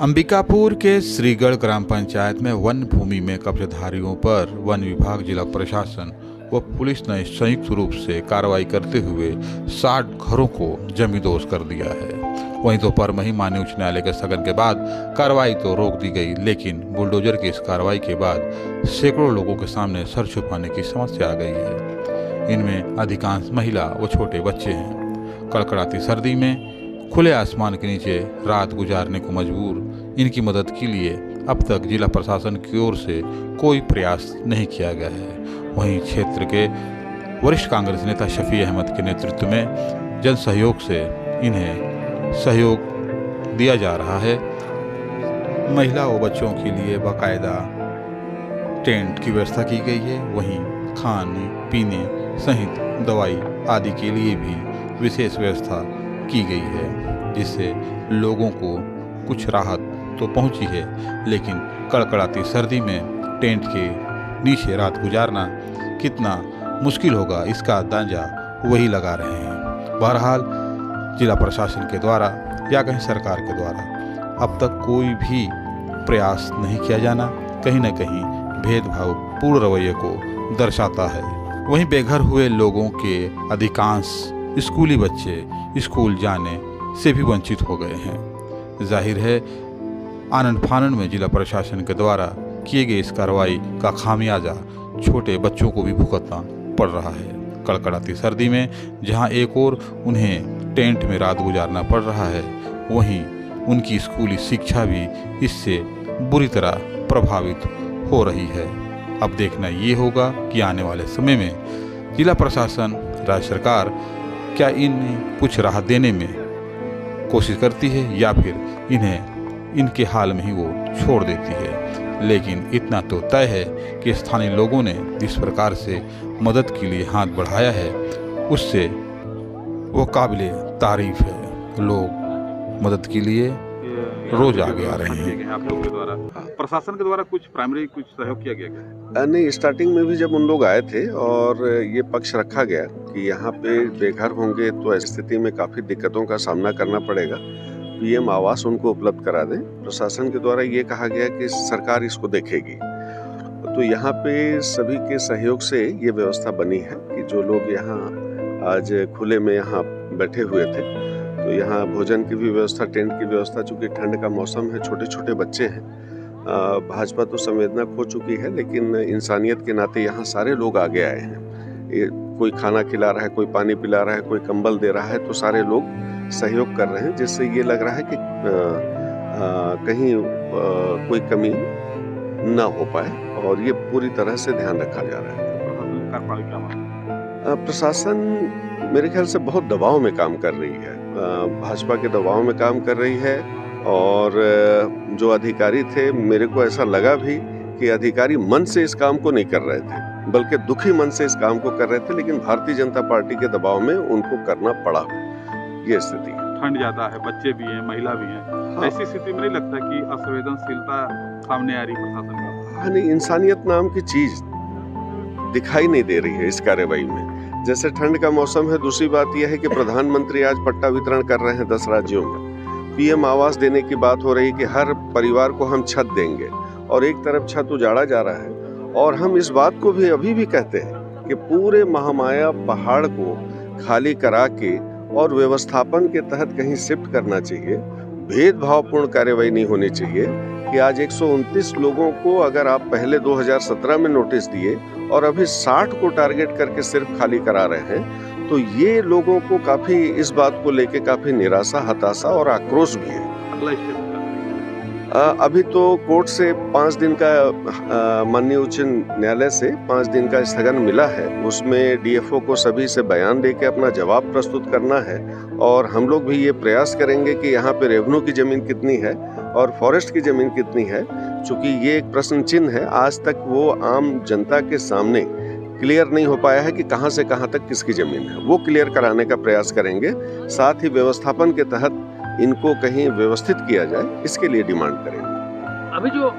अंबिकापुर के श्रीगढ़ ग्राम पंचायत में वन भूमि में कब्जाधारियों पर वन विभाग, जिला प्रशासन व पुलिस ने संयुक्त रूप से कार्रवाई करते हुए 60 घरों को जमींदोज कर दिया है। वहीं दोपहर में ही माननीय उच्च न्यायालय के स्थगन के बाद कार्रवाई तो रोक दी गई, लेकिन बुलडोजर की इस कार्रवाई के बाद सैकड़ों लोगों के सामने सर छुपाने की समस्या आ गई है। इनमें अधिकांश महिला व छोटे बच्चे हैं। कड़कड़ाती सर्दी में खुले आसमान के नीचे रात गुजारने को मजबूर इनकी मदद के लिए अब तक जिला प्रशासन की ओर से कोई प्रयास नहीं किया गया है। वहीं क्षेत्र के वरिष्ठ कांग्रेस नेता शफी अहमद के नेतृत्व में जन सहयोग से इन्हें सहयोग दिया जा रहा है। महिला व बच्चों के लिए बाकायदा टेंट की व्यवस्था की गई है। वहीं खाने पीने सहित दवाई आदि के लिए भी विशेष व्यवस्था की गई है, जिससे लोगों को कुछ राहत तो पहुंची है, लेकिन कड़कड़ाती सर्दी में टेंट के नीचे रात गुजारना कितना मुश्किल होगा, इसका अंदाजा वही लगा रहे हैं। बहरहाल जिला प्रशासन के द्वारा या कहीं सरकार के द्वारा अब तक कोई भी प्रयास नहीं किया जाना कहीं न कहीं भेदभाव पूर्ण रवैये को दर्शाता है। वहीं बेघर हुए लोगों के अधिकांश स्कूली बच्चे स्कूल जाने से भी वंचित हो गए हैं। जाहिर है आनन फानन में जिला प्रशासन के द्वारा किए गए इस कार्रवाई का खामियाजा छोटे बच्चों को भी भुगतना पड़ रहा है। कड़कड़ाती सर्दी में जहां एक ओर उन्हें टेंट में रात गुजारना पड़ रहा है, वहीं उनकी स्कूली शिक्षा भी इससे बुरी तरह प्रभावित हो रही है। अब देखना ये होगा कि आने वाले समय में जिला प्रशासन, राज्य सरकार क्या इन्हें कुछ राहत देने में कोशिश करती है या फिर इन्हें इनके हाल में ही वो छोड़ देती है। लेकिन इतना तो तय है कि स्थानीय लोगों ने जिस प्रकार से मदद के लिए हाथ बढ़ाया है, उससे वो काबिले तारीफ है। लोग मदद के लिए रोज आगे आ रहे हैं। आप लोगों के द्वारा, प्रशासन के द्वारा कुछ प्राइमरी कुछ सहयोग किया गया? नहीं, स्टार्टिंग में भी जब उन लोग आए थे और ये पक्ष रखा गया कि यहाँ पे बेघर होंगे तो ऐसी स्थिति में काफ़ी दिक्कतों का सामना करना पड़ेगा, पीएम आवास उनको उपलब्ध करा दें। प्रशासन के द्वारा ये कहा गया कि सरकार इसको देखेगी। तो यहाँ पे सभी के सहयोग से ये व्यवस्था बनी है कि जो लोग यहाँ आज खुले में यहाँ बैठे हुए थे, तो यहाँ भोजन की भी व्यवस्था, टेंट की व्यवस्था, चूँकि ठंड का मौसम है, छोटे छोटे बच्चे हैं। भाजपा तो संवेदना खो चुकी है, लेकिन इंसानियत के नाते यहाँ सारे लोग आगे आए हैं। कोई खाना खिला रहा है, कोई पानी पिला रहा है, कोई कंबल दे रहा है, तो सारे लोग सहयोग कर रहे हैं, जिससे ये लग रहा है कि कहीं कोई कमी ना हो पाए और ये पूरी तरह से ध्यान रखा जा रहा है। प्रशासन मेरे ख्याल से बहुत दबाव में काम कर रही है, भाजपा के दबाव में काम कर रही है। और जो अधिकारी थे, मेरे को ऐसा लगा भी कि अधिकारी मन से इस काम को नहीं कर रहे थे, बल्कि दुखी मन से इस काम को कर रहे थे, लेकिन भारतीय जनता पार्टी के दबाव में उनको करना पड़ा। ये स्थिति, ठंड ज्यादा है, बच्चे भी हैं, महिला भी हैं। हाँ। ऐसी स्थिति में नहीं लगता कि असंवेदनशीलता सामने आ रही प्रशासन का? हाँ, नहीं, इंसानियत नाम की चीज दिखाई नहीं दे रही है इस कार्रवाई में। जैसे ठंड का मौसम है, दूसरी बात यह है कि प्रधानमंत्री आज पट्टा वितरण कर रहे हैं 10 राज्यों में। पीएम आवास देने की बात हो रही है कि हर परिवार को हम छत देंगे, और एक तरफ छत उजाड़ा जा रहा है। और हम इस बात को भी अभी भी कहते हैं कि पूरे महामाया पहाड़ को खाली करा के और व्यवस्थापन के तहत कहीं शिफ्ट करना चाहिए। भेदभावपूर्ण कार्रवाई नहीं होनी चाहिए कि आज 129 लोगों को अगर आप पहले 2017 में नोटिस दिए और अभी 60 को टारगेट करके सिर्फ खाली करा रहे हैं, तो ये लोगों को काफी इस बात को लेके काफी निराशा, हताशा और आक्रोश भी है। अगला स्टेप अभी तो कोर्ट से 5 दिन का, माननीय उच्च न्यायालय से 5 दिन का स्थगन मिला है। उसमें डीएफओ को सभी से बयान देके अपना जवाब प्रस्तुत करना है, और हम लोग भी ये प्रयास करेंगे कि यहाँ पे रेवेन्यू की जमीन कितनी है और फॉरेस्ट की जमीन कितनी है, चूंकि ये एक प्रश्न चिन्ह है। आज तक वो आम जनता के सामने क्लियर नहीं हो पाया है कि कहां से कहां तक किसकी जमीन है। वो क्लियर कराने का प्रयास करेंगे। साथ ही व्यवस्थापन के तहत इनको कहीं व्यवस्थित किया जाए, इसके लिए डिमांड करेंगे। अभी जो